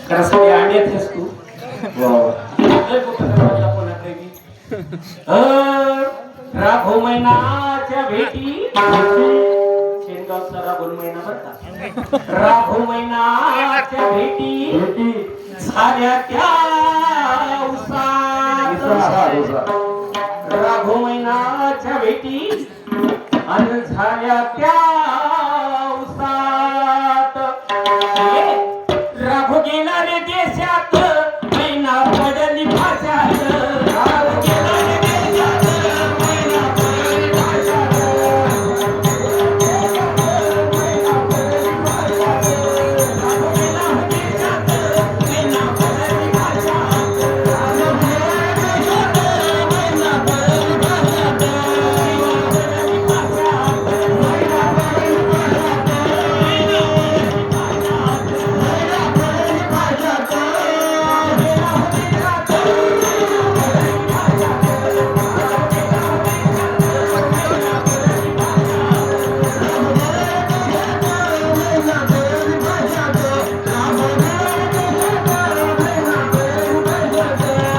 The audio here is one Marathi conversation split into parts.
करासाठी आणत आहेस तू राघो मैनाच्या भेटी शेनगावचा राघो मैना बरं राघो मैनाच्या भेटी झाल्या त्या उसात राघो मैनाच्या भेटी आणि झाल्या त्या उसात राघो गेला रे देशात मैना पडली भाषात राघो गेला रे देशात मैना पडली भाषात मैना पडली भाषात राघो गेला देशात मैना पडली भाषात राघो गेला देशात मैना पडली भाषात मैना पडली भाषात मैना पडली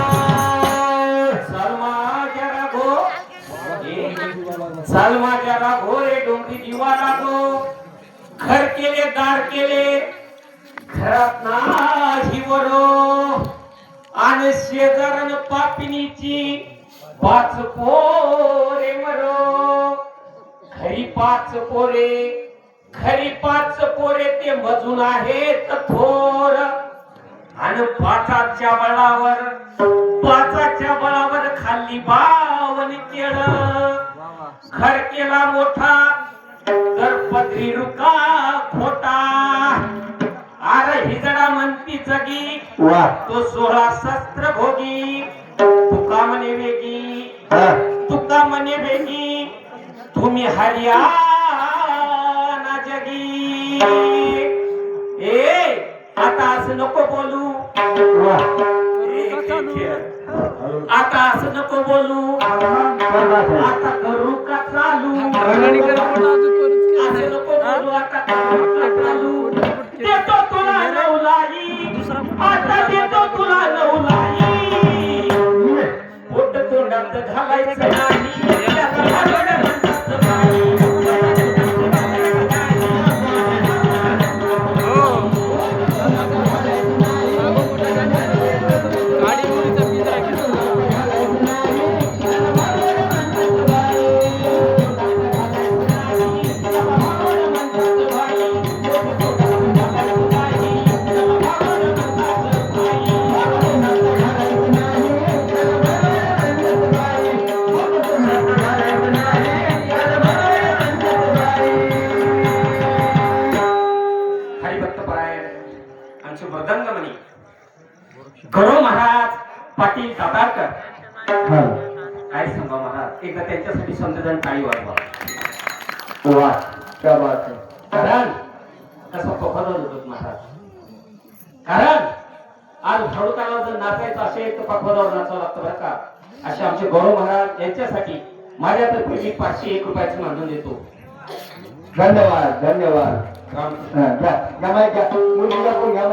भाषात सालमाच्या राघो रे डोंगरी जीवा राघो घर केले दार केले घरात नाही वरो आणि शेजारन पापिनीची पाच पोरे मरो घरी पाच पोरे ते मजून आहेत थोर आणि पाचाच्या बळावर खाल्ली बावन केळ घर केला मोठा तर पदरी रुका खोटा अरे हिजडा म्हणती जगी तो 16 शस्त्र भोगी तुका म्हणे वेगी तुम्ही हरियाणा जगी ए आता असं नको बोलू आता असं नको बोलू आता करू का चालू असं नको बोलू आता करू का चालू देतो तुला नवलाई आता देतो तुला नवलाई पोट तोंडात घालायचं नाही गरो महाराज पाटील तातारकर काय सांगा महाराज एकदा त्यांच्यासाठी संतजन टाळी वाजवा वा क्या बात है कारण कसं पकडत होत महाराज कारण आज हळूताला जर नाचायचं असेल तर पखवाजावर नाचावं लागतं बरं का असे आमचे गौरव महाराज यांच्यासाठी माझ्यातर्फे मी 501 रुपयाचं मानून देतो धन्यवाद धन्यवाद रामकृष्ण घ्या मुलीला कोण घ्या